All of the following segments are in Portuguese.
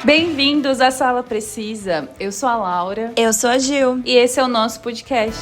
Bem-vindos à Sala Precisa. Eu sou a Laura. Eu sou a Gil. E esse é o nosso podcast.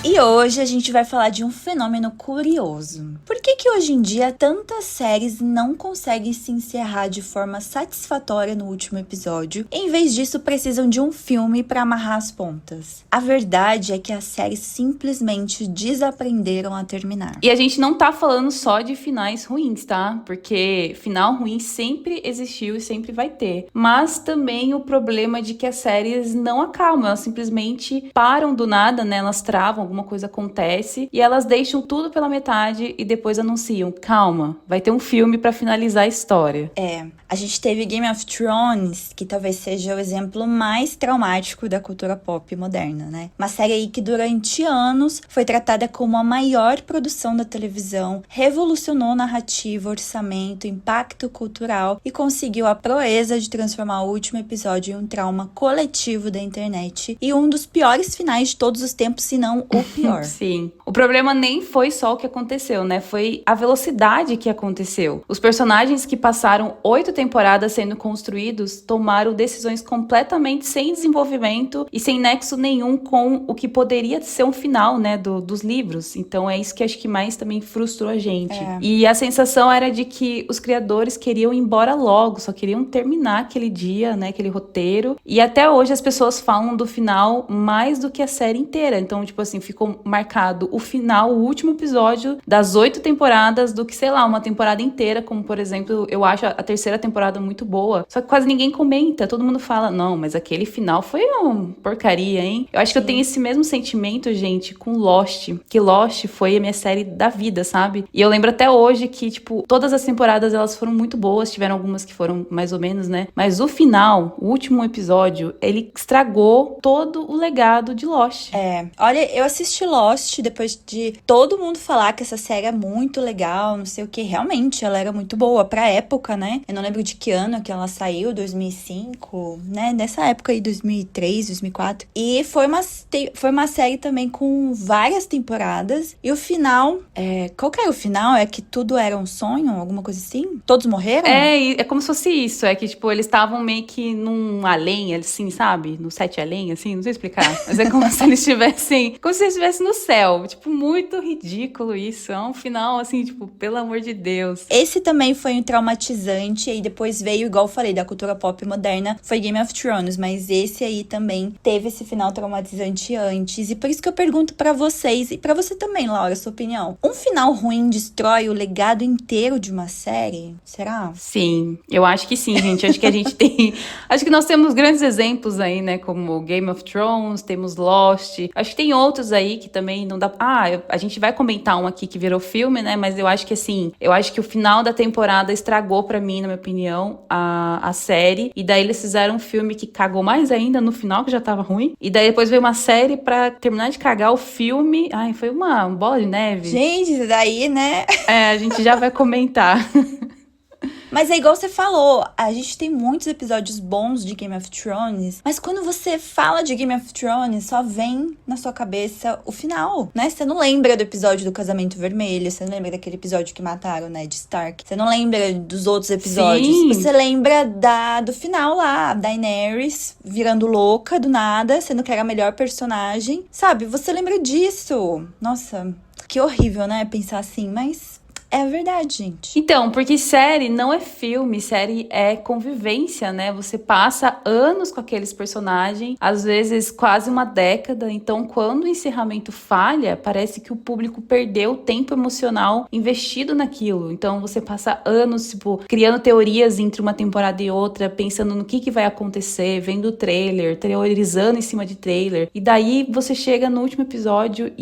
E hoje a gente vai falar de um fenômeno curioso. Por que hoje em dia tantas séries não conseguem se encerrar de forma satisfatória no último episódio? Em vez disso, precisam de um filme para amarrar as pontas. A verdade é que as séries simplesmente desaprenderam a terminar. E a gente não tá falando só de finais ruins, tá? Porque final ruim sempre existiu e sempre vai ter. Mas também o problema de que as séries não acalmam, elas simplesmente param do nada, né? Elas travam, alguma coisa acontece e elas deixam tudo pela metade e depois anunciam, calma, vai ter um filme pra finalizar a história. A gente teve Game of Thrones, que talvez seja o exemplo mais traumático da cultura pop moderna, né? Uma série aí que durante anos foi tratada como a maior produção da televisão, revolucionou narrativa, orçamento, impacto cultural e conseguiu a proeza de transformar o último episódio em um trauma coletivo da internet e um dos piores finais de todos os tempos, se não o pior. Sim. O problema nem foi só o que aconteceu, né? Foi a velocidade que aconteceu. Os personagens que passaram 8 temporadas sendo construídos tomaram decisões completamente sem desenvolvimento e sem nexo nenhum com o que poderia ser um final, né, dos livros. Então é isso que acho que mais também frustrou a gente. E a sensação era de que os criadores queriam ir embora logo, só queriam terminar aquele dia, né, aquele roteiro. E até hoje as pessoas falam do final mais do que a série inteira. Então, tipo assim, ficou marcado o final, o último episódio das 8 temporadas do que, sei lá, uma temporada inteira, como, por exemplo, eu acho a terceira temporada muito boa, só que quase ninguém comenta, todo mundo fala, não, mas aquele final foi uma porcaria, hein? Eu acho que eu tenho esse mesmo sentimento, gente, com Lost, que Lost foi a minha série da vida, sabe? E eu lembro até hoje que, tipo, todas as temporadas, elas foram muito boas, tiveram algumas que foram mais ou menos, né? Mas o final, o último episódio, ele estragou todo o legado de Lost. Olha, eu assisti Lost depois de todo mundo falar que essa série é muito legal, não sei o que. Realmente, ela era muito boa pra época, né? Eu não lembro de que ano que ela saiu, 2005, né? Nessa época aí, 2003, 2004. E foi uma série também com várias temporadas. E o final, qual que era o final? É que tudo era um sonho? Alguma coisa assim? Todos morreram? É como se fosse isso. É que, tipo, eles estavam meio que num além, assim, sabe? No 7 além, assim, não sei explicar. Mas é como se eles estivessem... Como se eles estivessem no céu. Tipo, muito ridículo isso. É um final, assim, tipo, pelo amor de Deus. Esse também foi um traumatizante. E aí depois veio, igual eu falei, da cultura pop moderna, foi Game of Thrones. Mas esse aí também teve esse final traumatizante antes. E por isso que eu pergunto pra vocês, e pra você também, Laura, sua opinião. Um final ruim destrói o legado inteiro de uma série? Será? Sim, eu acho que sim, gente. Acho que a gente tem... Acho que nós temos grandes exemplos aí, né? Como Game of Thrones, temos Lost. Acho que tem outros aí que também não dá... a gente vai comentar um aqui que virou filme, né? Mas eu acho que, assim... Eu acho que o final da temporada estragou pra mim, na minha opinião, a série. E daí eles fizeram um filme que cagou mais ainda no final, que já tava ruim. E daí depois veio uma série pra terminar de cagar o filme. Ai, foi uma bola de neve. Gente, isso daí, né? A gente já vai comentar. Mas é igual você falou, a gente tem muitos episódios bons de Game of Thrones, mas quando você fala de Game of Thrones, só vem na sua cabeça o final, né? Você não lembra do episódio do Casamento Vermelho, você não lembra daquele episódio que mataram, né, de Stark. Você não lembra dos outros episódios. Sim. Você lembra do final lá, a Daenerys virando louca do nada, sendo que era a melhor personagem. Sabe, você lembra disso. Nossa, que horrível, né, pensar assim, mas... é a verdade, gente. Então, porque série não é filme, série é convivência, né? Você passa anos com aqueles personagens, às vezes quase uma década. Então, quando o encerramento falha, parece que o público perdeu o tempo emocional investido naquilo. Então, você passa anos, tipo, criando teorias entre uma temporada e outra, pensando no que vai acontecer, vendo o trailer, teorizando em cima de trailer. E daí, você chega no último episódio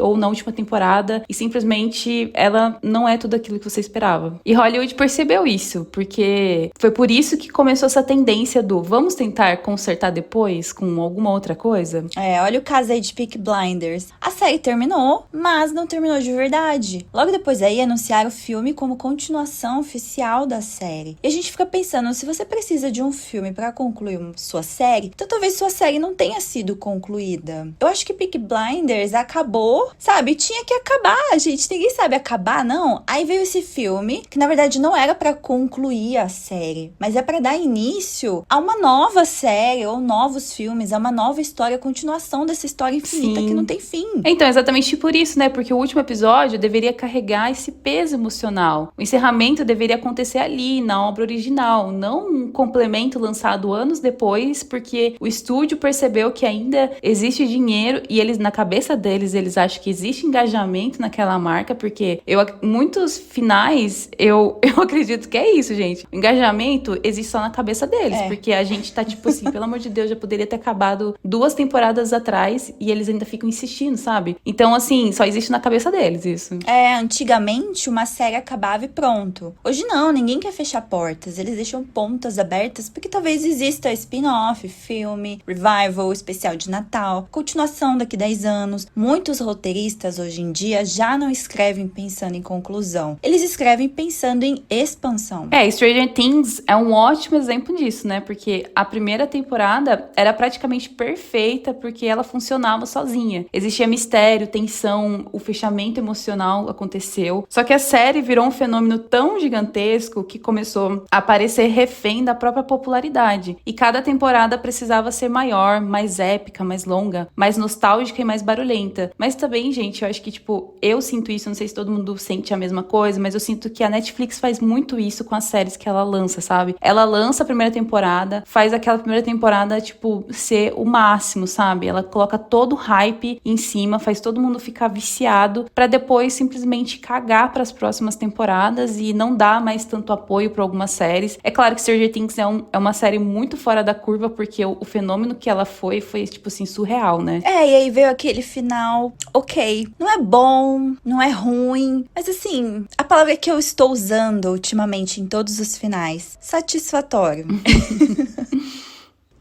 ou na última temporada e simplesmente ela não é tudo aquilo que você esperava. E Hollywood percebeu isso, porque foi por isso que começou essa tendência do vamos tentar consertar depois com alguma outra coisa? Olha o caso aí de Peaky Blinders. A série terminou, mas não terminou de verdade. Logo depois aí anunciaram o filme como continuação oficial da série. E a gente fica pensando, se você precisa de um filme pra concluir sua série, então talvez sua série não tenha sido concluída. Eu acho que Peaky Blinders acabou, sabe? Tinha que acabar, gente. Ninguém sabe acabar, não. Aí veio esse filme, que na verdade não era pra concluir a série, mas é pra dar início a uma nova série, ou novos filmes, a uma nova história, a continuação dessa história infinita que não tem fim. Então, exatamente por isso, né? Porque o último episódio deveria carregar esse peso emocional. O encerramento deveria acontecer ali, na obra original, não um complemento lançado anos depois, porque o estúdio percebeu que ainda existe dinheiro e eles, na cabeça deles, eles acham que existe engajamento naquela marca, porque muitos finais, eu acredito que é isso, gente. O engajamento existe só na cabeça deles, porque a gente tá tipo assim, pelo amor de Deus, já poderia ter acabado 2 temporadas atrás e eles ainda ficam insistindo, sabe? Então, assim, só existe na cabeça deles isso. Antigamente uma série acabava e pronto. Hoje não, ninguém quer fechar portas, eles deixam pontas abertas porque talvez exista spin-off, filme, revival, especial de Natal, continuação daqui 10 anos. Muitos roteiristas hoje em dia já não escrevem pensando em conclusão, eles escrevem pensando em expansão. Stranger Things é um ótimo exemplo disso, né? Porque a primeira temporada era praticamente perfeita porque ela funcionava sozinha. Existia mistério, tensão, o fechamento emocional aconteceu. Só que a série virou um fenômeno tão gigantesco que começou a parecer refém da própria popularidade. E cada temporada precisava ser maior, mais épica, mais longa, mais nostálgica e mais barulhenta. Mas também, gente, eu acho que, tipo, eu sinto isso, não sei se todo mundo sente a mesma coisa, mas eu sinto que a Netflix faz muito isso com as séries que ela lança, sabe? Ela lança a primeira temporada, faz aquela primeira temporada, tipo, ser o máximo, sabe? Ela coloca todo o hype em cima, faz todo mundo ficar viciado, pra depois simplesmente cagar pras próximas temporadas e não dar mais tanto apoio pra algumas séries. É claro que Stranger Things é uma série muito fora da curva, porque o fenômeno que ela foi, tipo assim, surreal, né? E aí veio aquele final, ok, não é bom, não é ruim, mas assim, a palavra que eu estou usando ultimamente em todos os finais, satisfatório.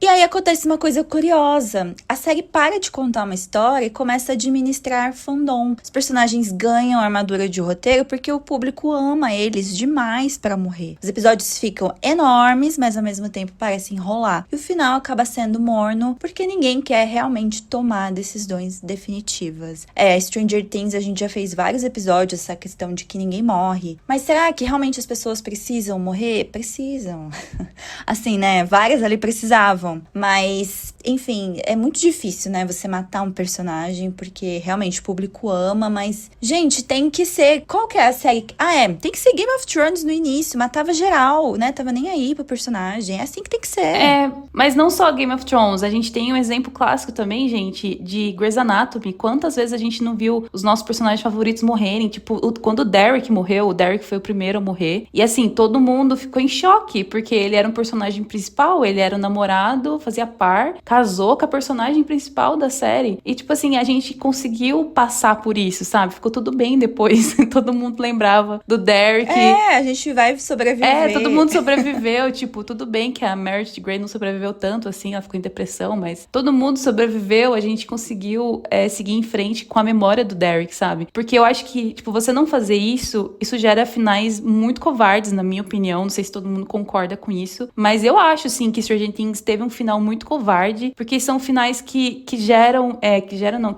E aí acontece uma coisa curiosa. A série para de contar uma história e começa a administrar fandom. Os personagens ganham armadura de roteiro porque o público ama eles demais pra morrer. Os episódios ficam enormes, mas ao mesmo tempo parecem enrolar. E o final acaba sendo morno porque ninguém quer realmente tomar decisões definitivas. Stranger Things, a gente já fez vários episódios essa questão de que ninguém morre. Mas será que realmente as pessoas precisam morrer? Precisam. Assim, né? Várias ali precisavam. Mas, enfim, é muito difícil, né, você matar um personagem, porque realmente o público ama, mas, gente, tem que ser... Qual que é a série? Tem que ser Game of Thrones no início, matava geral, né, tava nem aí pro personagem, é assim que tem que ser. Mas não só Game of Thrones, a gente tem um exemplo clássico também, gente, de Grey's Anatomy. Quantas vezes a gente não viu os nossos personagens favoritos morrerem? Tipo, quando o Derek morreu, o Derek foi o primeiro a morrer, e assim, todo mundo ficou em choque, porque ele era um personagem principal, ele era o namorado, fazia par, casou com a personagem principal da série. E, tipo assim, a gente conseguiu passar por isso, sabe? Ficou tudo bem depois. Todo mundo lembrava do Derek. A gente vai sobreviver. Todo mundo sobreviveu. Tipo, tudo bem que a Meredith Grey não sobreviveu tanto, assim, ela ficou em depressão, mas todo mundo sobreviveu, a gente conseguiu seguir em frente com a memória do Derek, sabe? Porque eu acho que, tipo, você não fazer isso gera finais muito covardes, na minha opinião. Não sei se todo mundo concorda com isso, mas eu acho, sim, que Stranger Things teve um final muito covarde, porque são finais que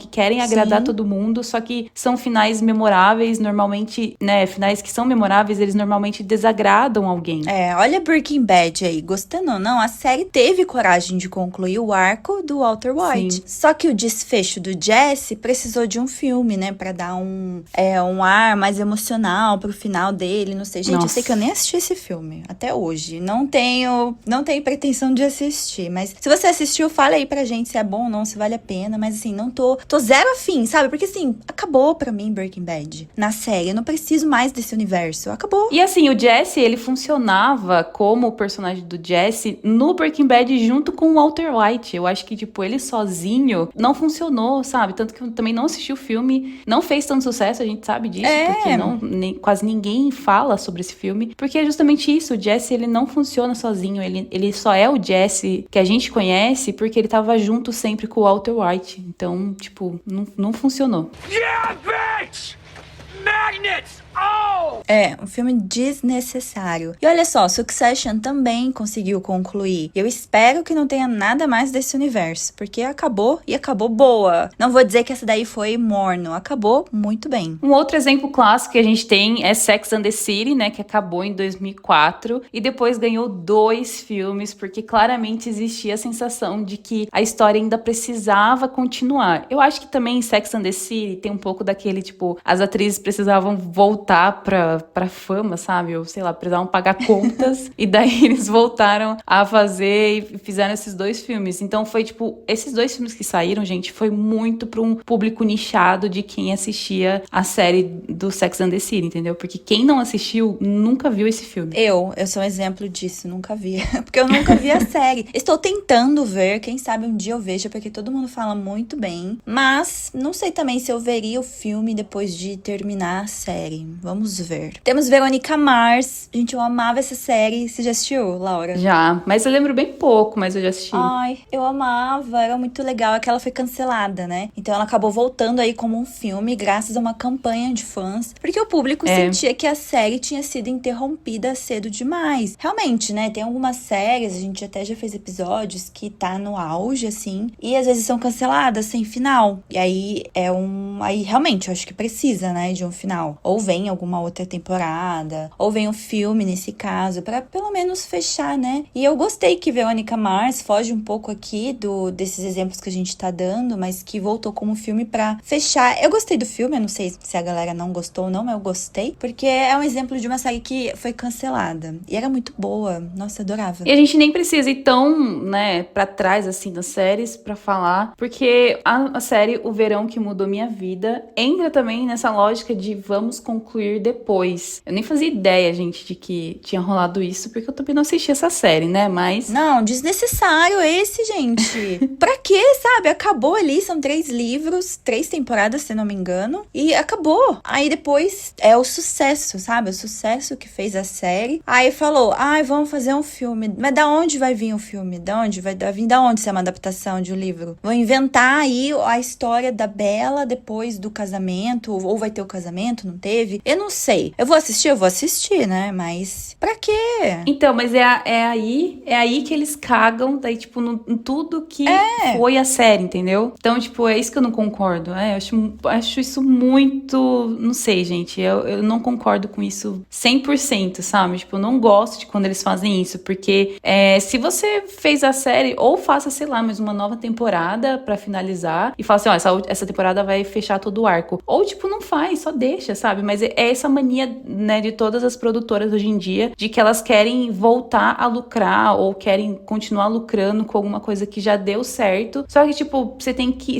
querem agradar todo mundo, só que são finais memoráveis, normalmente, né, finais que são memoráveis, eles normalmente desagradam alguém. Olha Breaking Bad aí, gostando ou não, a série teve coragem de concluir o arco do Walter White. Sim. Só que o desfecho do Jesse precisou de um filme, né, pra dar um ar mais emocional pro final dele, não sei. Gente, eu sei que eu nem assisti esse filme, até hoje. Não tenho pretensão de assistir, mas se você assistiu, fala aí pra gente se é bom ou não, se vale a pena. Mas assim, não tô zero afim, sabe? Porque assim, acabou pra mim Breaking Bad. Na série, eu não preciso mais desse universo. Acabou. E assim, o Jesse, ele funcionava como o personagem do Jesse no Breaking Bad junto com o Walter White. Eu acho que, tipo, ele sozinho não funcionou, sabe? Tanto que eu também não assisti o filme. Não fez tanto sucesso, a gente sabe disso. Porque quase ninguém fala sobre esse filme. Porque é justamente isso, o Jesse, ele não funciona sozinho. Ele só é o Jesse que a gente conhece porque ele tava junto sempre com o Walter White. Então, tipo, não funcionou. Yeah, bitch! Magnets! Oh! É, um filme desnecessário. E olha só, Succession também conseguiu concluir. Eu espero que não tenha nada mais desse universo, porque acabou e acabou boa. Não vou dizer que essa daí foi morno, acabou muito bem. Um outro exemplo clássico que a gente tem é Sex and the City, né, que acabou em 2004 e depois ganhou 2 filmes, porque claramente existia a sensação de que a história ainda precisava continuar. Eu acho que também Sex and the City tem um pouco daquele, tipo, as atrizes precisavam voltar pra fama, sabe? Ou, sei lá, precisavam pagar contas e daí eles voltaram a fazer e fizeram esses 2 filmes. Então foi, tipo, esses 2 filmes que saíram, gente, foi muito pra um público nichado de quem assistia a série do Sex and the City, entendeu? Porque quem não assistiu nunca viu esse filme. Eu sou um exemplo disso, nunca vi. Porque eu nunca vi a série. Estou tentando ver, quem sabe um dia eu veja, porque todo mundo fala muito bem. Mas não sei também se eu veria o filme depois de terminar a série. Vamos ver. Temos Veronica Mars. Gente, eu amava essa série. Você já assistiu, Laura? Já, mas eu lembro bem pouco, mas eu já assisti. Ai, eu amava, era muito legal. É que ela foi cancelada, né? Então ela acabou voltando aí como um filme, graças a uma campanha de fãs. Porque o público sentia que a série tinha sido interrompida cedo demais. Realmente, né? Tem algumas séries, a gente até já fez episódios que tá no auge, assim. E às vezes são canceladas sem final. E aí Aí realmente, eu acho que precisa, né? De um final. Ou vem alguma outra temporada. Ou vem um filme, nesse caso. Pra pelo menos fechar, né? E eu gostei que Veronica Mars foge um pouco aqui desses exemplos que a gente tá dando, mas que voltou como filme pra fechar. Eu gostei do filme, eu não sei se a galera não gostou ou não, mas eu gostei, porque é um exemplo de uma série que foi cancelada. E era muito boa. Nossa, eu adorava. E a gente nem precisa ir tão, né, pra trás, assim, das séries pra falar, porque a série O Verão que Mudou Minha Vida entra também nessa lógica de vamos concluir depois. Eu nem fazia ideia, gente, de que tinha rolado isso, porque eu também não assisti essa série, né, mas... Não, desnecessário esse, gente. Pra quê, sabe? Acabou ali, são 3 livros, 3 temporadas, se não me engano, e acabou. Aí depois é o sucesso, sabe? O sucesso que fez a série. Aí falou, vamos fazer um filme. Mas da onde vai vir o filme? Da onde? Vai vir da onde se é uma adaptação de um livro? Vão inventar aí a história da Bella depois do casamento, ou vai ter o casamento, não teve? Eu não sei. Eu vou assistir, né? Mas pra quê? Então, mas é aí que eles cagam, daí, tipo, em tudo que foi a série, entendeu? Então, tipo, é isso que eu não concordo. Eu acho isso muito... Não sei, gente. Eu não concordo com isso 100%, sabe? Tipo, eu não gosto de quando eles fazem isso, porque se você fez a série, ou faça, sei lá, mais uma nova temporada pra finalizar, e fala assim, ó, essa temporada vai fechar todo o arco. Ou, tipo, não faz, só deixa, sabe? Mas é essa mania, né, de todas as produtoras hoje em dia, de que elas querem voltar a lucrar, ou querem continuar lucrando com alguma coisa que já deu certo. Só que, tipo, você tem que...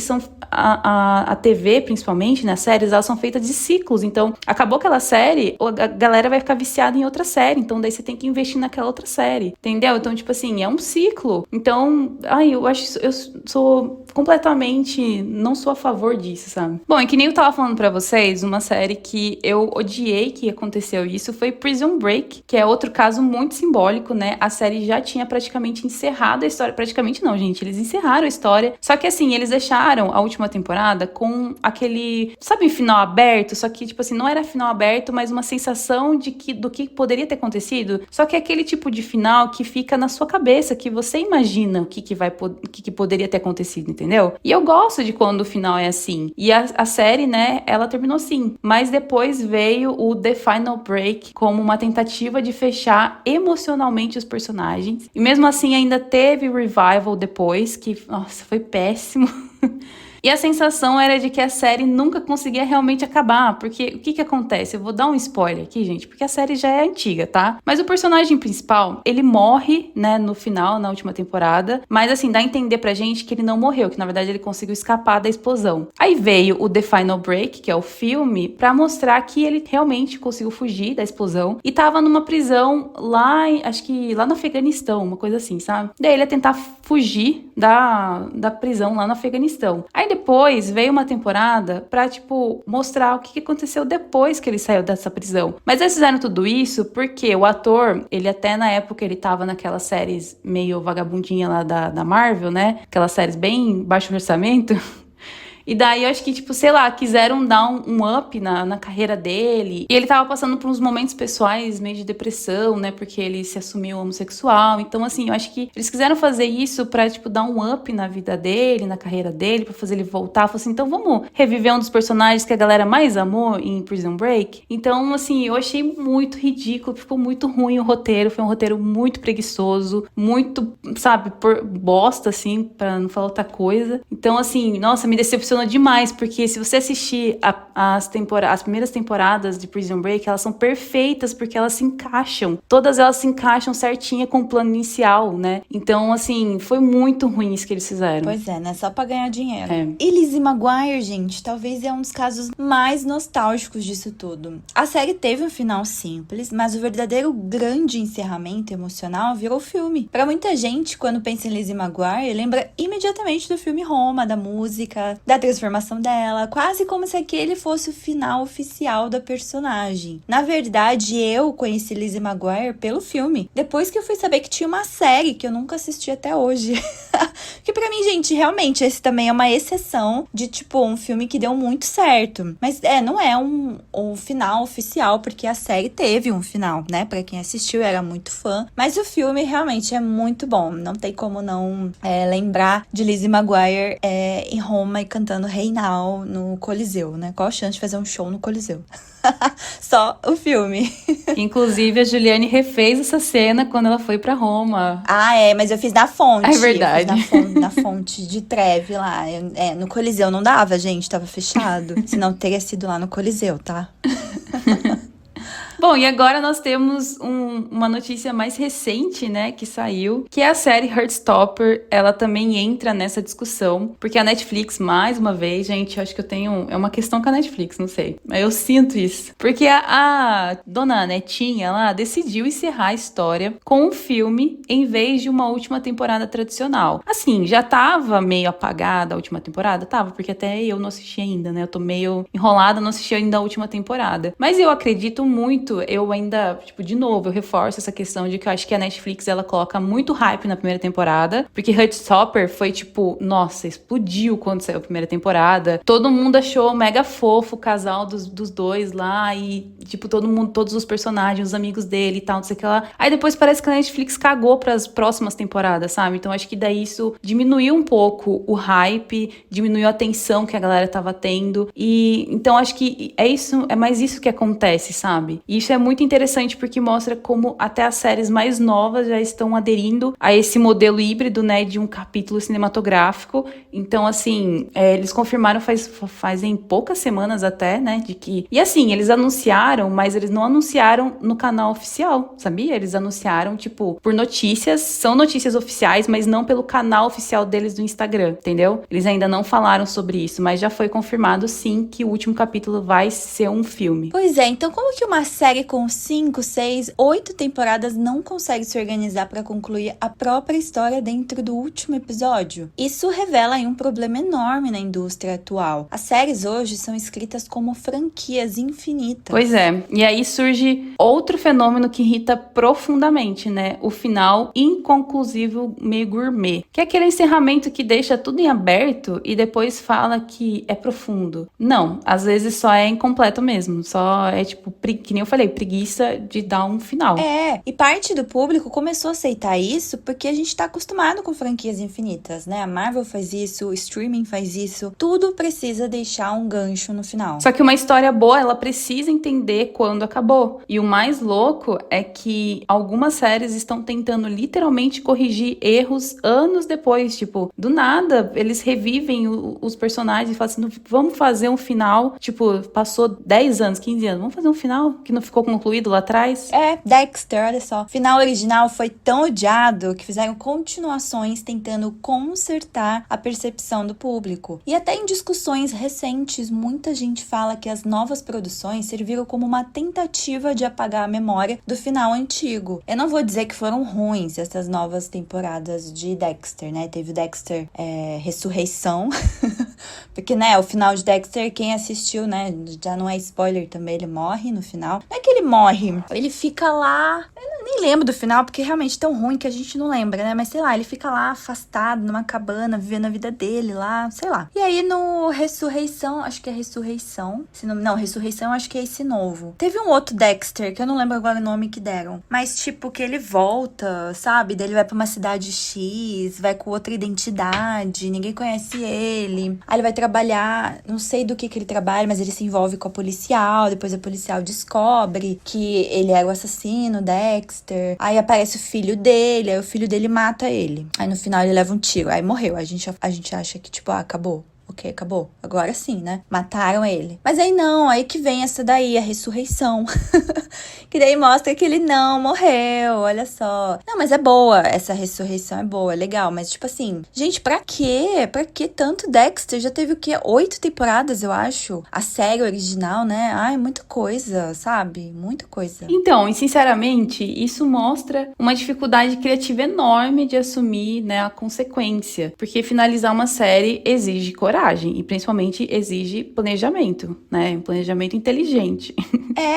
A TV, principalmente, né, as séries, elas são feitas de ciclos. Então, acabou aquela série, a galera vai ficar viciada em outra série. Então, daí você tem que investir naquela outra série. Entendeu? Então, tipo assim, é um ciclo. Então, eu acho... Eu sou completamente... Não sou a favor disso, sabe? Bom, e que nem eu tava falando pra vocês, uma série que eu odiei que aconteceu isso foi Prison Break, que é outro caso muito simbólico, né? A série já tinha praticamente encerrado a história. Praticamente não, gente. Eles encerraram a história. Só que, assim, eles deixaram a última temporada com aquele... Sabe, final aberto? Só que, tipo assim, não era final aberto, mas uma sensação do que poderia ter acontecido. Só que é aquele tipo de final que fica na sua cabeça, que você imagina o que poderia ter acontecido, entendeu? E eu gosto de quando o final é assim. E a série, né, ela terminou assim. Mas depois veio o The Final Break como uma tentativa de fechar emocionalmente os personagens. E mesmo assim ainda teve revival depois, que, nossa, foi péssimo. E a sensação era de que a série nunca conseguia realmente acabar, porque o que acontece? Eu vou dar um spoiler aqui, gente, porque a série já é antiga, tá? Mas o personagem principal, ele morre, né, no final, na última temporada, mas assim, dá a entender pra gente que ele não morreu, que na verdade ele conseguiu escapar da explosão. Aí veio o The Final Break, que é o filme, pra mostrar que ele realmente conseguiu fugir da explosão e tava numa prisão lá, acho que lá no Afeganistão, uma coisa assim, sabe? Daí ele ia tentar fugir da prisão lá no Afeganistão. Aí depois veio uma temporada pra, tipo, mostrar o que aconteceu depois que ele saiu dessa prisão. Mas eles fizeram tudo isso porque o ator, ele até na época ele tava naquelas séries meio vagabundinha lá da Marvel, né? Aquelas séries bem baixo orçamento. E daí eu acho que, tipo, sei lá, quiseram dar um up na carreira dele. E ele tava passando por uns momentos pessoais meio de depressão, né? Porque ele se assumiu homossexual. Então, assim, eu acho que eles quiseram fazer isso pra, tipo, dar um up na vida dele, na carreira dele, pra fazer ele voltar. Falei assim, então vamos reviver um dos personagens que a galera mais amou em Prison Break? Então, assim, eu achei muito ridículo, ficou muito ruim o roteiro. Foi um roteiro muito preguiçoso, muito, sabe, por bosta, assim, pra não falar outra coisa. Então, assim, nossa, me decepcionou demais, porque se você assistir as primeiras temporadas de Prison Break, elas são perfeitas, porque elas se encaixam. Todas elas se encaixam certinha com o plano inicial, né? Então, assim, foi muito ruim isso que eles fizeram. Pois é, né? Só pra ganhar dinheiro. É. E Lizzie McGuire, gente, talvez é um dos casos mais nostálgicos disso tudo. A série teve um final simples, mas o verdadeiro grande encerramento emocional virou filme. Pra muita gente, quando pensa em Lizzie McGuire, lembra imediatamente do filme Roma, da música, da transformação dela, quase como se aquele fosse o final oficial da personagem. Na verdade, eu conheci Lizzie McGuire pelo filme, depois que eu fui saber que tinha uma série que eu nunca assisti até hoje. Que pra mim, gente, realmente, esse também é uma exceção de, tipo, um filme que deu muito certo. Mas, não é um final oficial, porque a série teve um final, né? Pra quem assistiu, era muito fã. Mas o filme realmente é muito bom. Não tem como não lembrar de Lizzie McGuire em Roma e cantando Hey Now no Coliseu, né? Qual a chance de fazer um show no Coliseu? Só o filme. Inclusive, a Juliane refez essa cena quando ela foi pra Roma. Mas eu fiz na fonte. É verdade. Eu fiz na fonte de Trevi lá. No Coliseu não dava, gente, tava fechado. Senão teria sido lá no Coliseu, tá? Bom, e agora nós temos uma notícia mais recente, né, que saiu, que é a série Heartstopper. Ela também entra nessa discussão, porque a Netflix, mais uma vez, gente, acho que é uma questão com a Netflix, não sei, mas eu sinto isso. Porque a dona Netinha lá decidiu encerrar a história com um filme em vez de uma última temporada tradicional. Assim, já tava meio apagada a última temporada? Tava, porque até eu não assisti ainda, né, eu tô meio enrolada, não assisti ainda a última temporada. Mas eu acredito muito, eu ainda, tipo, de novo, eu reforço essa questão de que eu acho que a Netflix, ela coloca muito hype na primeira temporada, porque Heartstopper foi, tipo, nossa, explodiu quando saiu a primeira temporada. Todo mundo achou mega fofo o casal dos dois lá e, tipo, todos os personagens, os amigos dele e tal, não sei o que lá. Aí depois parece que a Netflix cagou pras próximas temporadas, sabe? Então acho que daí isso diminuiu um pouco o hype, diminuiu a tensão que a galera tava tendo. E então acho que é mais isso que acontece, sabe? E isso é muito interessante porque mostra como até as séries mais novas já estão aderindo a esse modelo híbrido, né, de um capítulo cinematográfico. Então, assim, eles confirmaram fazem poucas semanas até, né, de que... E assim, eles anunciaram, mas eles não anunciaram no canal oficial, sabia? Eles anunciaram, tipo, por notícias, são notícias oficiais, mas não pelo canal oficial deles do Instagram, entendeu? Eles ainda não falaram sobre isso, mas já foi confirmado, sim, que o último capítulo vai ser um filme. Pois é, então como que uma série com 5, 6, 8 temporadas não consegue se organizar para concluir a própria história dentro do último episódio? Isso revela aí um problema enorme na indústria atual. As séries hoje são escritas como franquias infinitas. Pois é, e aí surge outro fenômeno que irrita profundamente, né? O final inconclusivo meio gourmet, que é aquele encerramento que deixa tudo em aberto e depois fala que é profundo. Não, às vezes só é incompleto mesmo, só é tipo, que nem eu falei, preguiça de dar um final. E parte do público começou a aceitar isso porque a gente tá acostumado com franquias infinitas, né? A Marvel faz isso, o streaming faz isso, tudo precisa deixar um gancho no final. Só que uma história boa, ela precisa entender quando acabou. E o mais louco é que algumas séries estão tentando literalmente corrigir erros anos depois, tipo, do nada, eles revivem os personagens e falam assim, vamos fazer um final, tipo, passou 10 anos, 15 anos, vamos fazer um final que não ficou concluído lá atrás? Dexter, olha só. O final original foi tão odiado que fizeram continuações tentando consertar a percepção do público. E até em discussões recentes, muita gente fala que as novas produções serviram como uma tentativa de apagar a memória do final antigo. Eu não vou dizer que foram ruins essas novas temporadas de Dexter, né? Teve o Dexter Ressurreição, porque, né, o final de Dexter, quem assistiu, né, já não é spoiler também, ele morre no final. Não é que ele morre, ele fica lá, eu nem lembro do final, porque é realmente tão ruim que a gente não lembra, né? Mas sei lá, ele fica lá afastado numa cabana, vivendo a vida dele lá, sei lá. E aí no Ressurreição, acho que é Ressurreição. Não, Ressurreição acho que é esse novo. Teve um outro Dexter, que eu não lembro agora o nome que deram. Mas tipo, que ele volta, sabe? Daí ele vai pra uma cidade X, vai com outra identidade, ninguém conhece ele. Aí ele vai trabalhar, não sei do que ele trabalha, mas ele se envolve com a policial. Depois a policial descobre que ele era o assassino, Dexter. Aí aparece o filho dele, aí o filho dele mata ele. Aí no final ele leva um tiro, aí morreu. A gente acha que tipo, acabou. Ok, acabou. Agora sim, né? Mataram ele. Mas aí não, aí que vem essa daí, a ressurreição. Que daí mostra que ele não morreu, olha só. Não, mas é boa, essa ressurreição é boa, é legal. Mas tipo assim, gente, pra quê? Pra que tanto Dexter? Já teve o quê? 8 temporadas, eu acho. A série original, né? Ai, muita coisa, sabe? Muita coisa. Então, e sinceramente, isso mostra uma dificuldade criativa enorme de assumir, né, a consequência. Porque finalizar uma série exige coragem e principalmente exige planejamento, né? Um planejamento inteligente.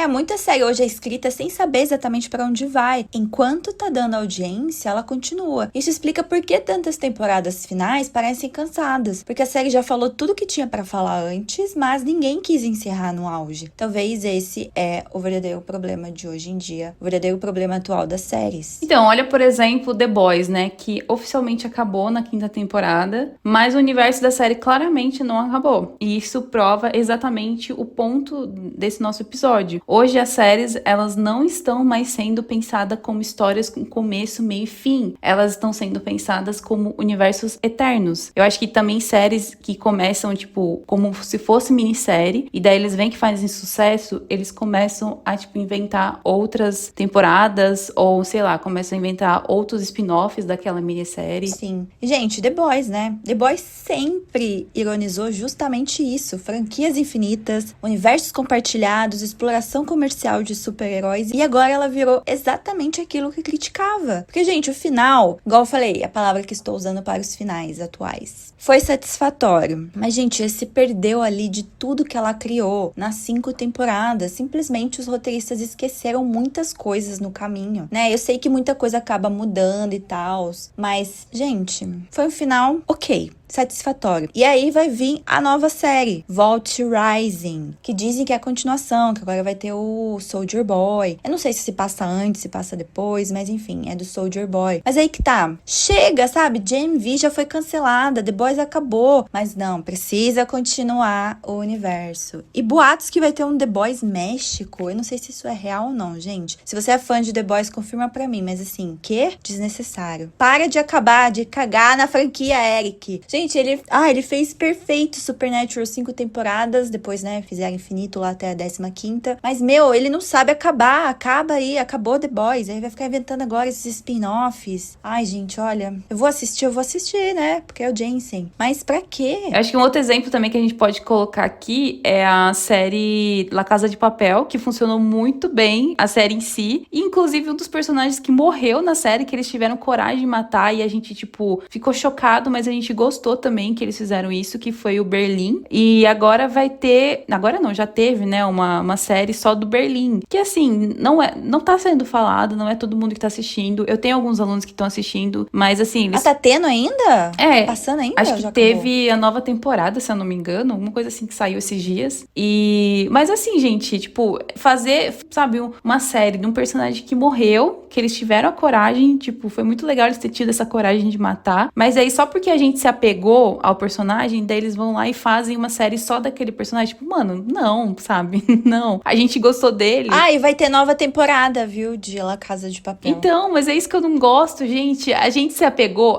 Muita série hoje é escrita sem saber exatamente pra onde vai. Enquanto tá dando audiência, ela continua. Isso explica por que tantas temporadas finais parecem cansadas. Porque a série já falou tudo que tinha pra falar antes, mas ninguém quis encerrar no auge. Talvez esse é o verdadeiro problema de hoje em dia. O verdadeiro problema atual das séries. Então, olha, por exemplo, The Boys, né? Que oficialmente acabou na 5ª temporada, mas o universo da série claramente não acabou. E isso prova exatamente o ponto desse nosso episódio. Hoje as séries, elas não estão mais sendo pensadas como histórias com começo, meio e fim. Elas estão sendo pensadas como universos eternos. Eu acho que também séries que começam, tipo, como se fosse minissérie, e daí eles veem que fazem sucesso, eles começam a, tipo, inventar outras temporadas, ou, sei lá, começam a inventar outros spin-offs daquela minissérie. Sim. Gente, The Boys, né? The Boys sempre ironizou justamente isso. Franquias infinitas, universos compartilhados, exploração comercial de super-heróis, e agora ela virou exatamente aquilo que criticava. Porque, gente, o final, igual eu falei, a palavra que estou usando para os finais atuais, foi satisfatório. Mas, gente, se perdeu ali de tudo que ela criou nas 5 temporadas. Simplesmente os roteiristas esqueceram muitas coisas no caminho, né? Eu sei que muita coisa acaba mudando e tal, mas, gente, foi um final ok. Satisfatório. E aí vai vir a nova série, Vault Rising, que dizem que é a continuação, que agora vai ter o Soldier Boy. Eu não sei se passa antes, se passa depois, mas enfim, é do Soldier Boy. Mas aí que tá. Chega, sabe? GMV já foi cancelada, The Boys acabou. Mas não, precisa continuar o universo. E boatos que vai ter um The Boys México. Eu não sei se isso é real ou não, gente. Se você é fã de The Boys, confirma pra mim. Mas assim, que? Desnecessário. Para de acabar, de cagar na franquia, Eric. Gente, ele fez perfeito Supernatural 5 temporadas, depois, né, fizeram infinito lá até a 15ª. Mas, ele não sabe acabar, acaba aí, acabou The Boys, aí vai ficar inventando agora esses spin-offs. Ai, gente, olha, eu vou assistir, né, porque é o Jensen. Mas pra quê? Eu acho que um outro exemplo também que a gente pode colocar aqui é a série La Casa de Papel, que funcionou muito bem, a série em si, e inclusive um dos personagens que morreu na série, que eles tiveram coragem de matar, e a gente, tipo, ficou chocado, mas a gente gostou também que eles fizeram isso, que foi o Berlim. E agora vai ter... Agora não, já teve, né? Uma série só do Berlim. Que, assim, não tá sendo falado, não é todo mundo que tá assistindo. Eu tenho alguns alunos que estão assistindo, mas, assim... Eles... tá tendo ainda? É. Tá passando ainda? Acho que teve a nova temporada, se eu não me engano. Alguma coisa assim que saiu esses dias. Mas, assim, gente, tipo... Fazer, sabe, uma série de um personagem que morreu, que eles tiveram a coragem, tipo... Foi muito legal eles terem tido essa coragem de matar. Mas aí, só porque a gente se apegou ao personagem, daí eles vão lá e fazem uma série só daquele personagem. Tipo, mano, não, sabe? Não. A gente gostou dele. E vai ter nova temporada, viu? De La Casa de Papel. Então, mas é isso que eu não gosto, gente. A gente se apegou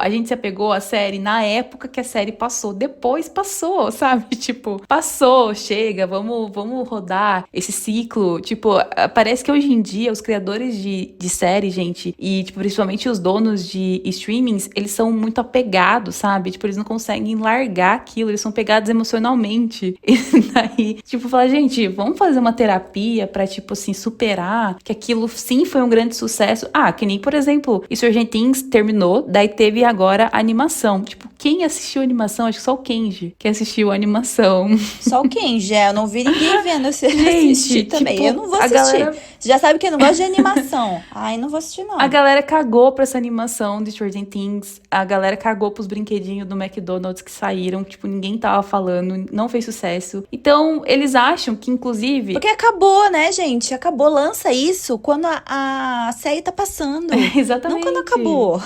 à série na época que a série passou. Depois passou, sabe? Tipo, passou, chega, vamos rodar esse ciclo. Tipo, parece que hoje em dia os criadores de série, gente, e tipo, principalmente os donos de streamings, eles são muito apegados, sabe? Tipo, eles não conseguem largar aquilo, eles são pegados emocionalmente. E daí, tipo, falar, gente, vamos fazer uma terapia pra, tipo assim, superar que aquilo sim foi um grande sucesso. Que nem, por exemplo, Stranger Things terminou, daí teve agora a animação. Tipo, quem assistiu a animação? Acho que só o Kenji que assistiu a animação. Só o Kenji, eu não vi ninguém vendo assistir também. Tipo, eu não vou assistir. Você já sabe que eu não gosto de animação. Ai, não vou assistir, não. A galera cagou pra essa animação de Stranger Things. A galera cagou pros brinquedinhos do McDonald's que saíram. Tipo, ninguém tava falando. Não fez sucesso. Então, eles acham que, inclusive... Porque acabou, né, gente? Acabou. Lança isso quando a série tá passando. Exatamente. Não quando acabou.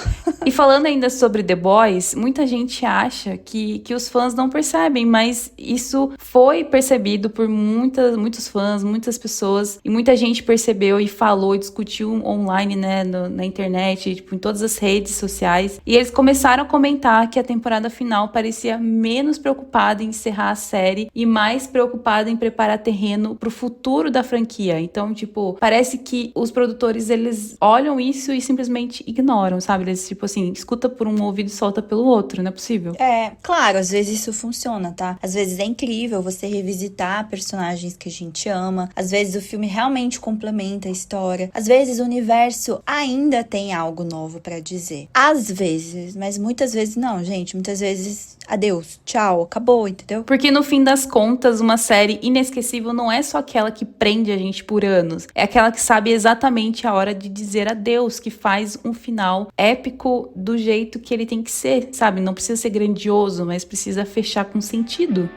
E falando ainda sobre The Boys, muita gente acha que os fãs não percebem, mas isso foi percebido por muitos fãs, muitas pessoas, e muita gente percebeu e falou, e discutiu online, né, na internet, tipo, em todas as redes sociais, e eles começaram a comentar que a temporada final parecia menos preocupada em encerrar a série e mais preocupada em preparar terreno pro futuro da franquia. Então, tipo, parece que os produtores, eles olham isso e simplesmente ignoram, sabe? Eles, tipo assim, escuta por um ouvido e solta pelo outro, não é possível? É, claro, às vezes isso funciona, tá? Às vezes é incrível você revisitar personagens que a gente ama, às vezes o filme realmente complementa a história, às vezes o universo ainda tem algo novo pra dizer. Às vezes, mas muitas vezes não, gente. Muitas vezes, adeus, tchau, acabou, entendeu? Porque no fim das contas, uma série inesquecível não é só aquela que prende a gente por anos, é aquela que sabe exatamente a hora de dizer adeus, que faz um final épico do jeito que ele tem que ser, sabe? Não precisa ser grandioso, mas precisa fechar com sentido.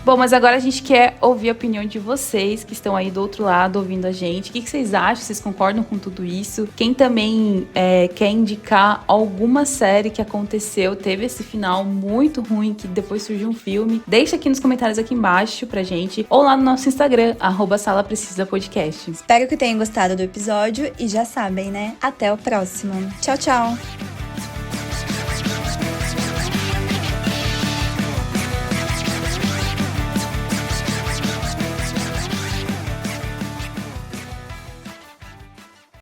Bom, mas agora a gente quer ouvir a opinião de vocês que estão aí do outro lado ouvindo a gente. O que vocês acham? Vocês concordam com tudo isso? Quem também quer indicar alguma série que aconteceu, teve esse final muito ruim, que depois surgiu um filme, deixa aqui nos comentários aqui embaixo pra gente, ou lá no nosso Instagram, @salaprecisapodcast. Espero que tenham gostado do episódio e já sabem, né? Até o próximo. Tchau, tchau!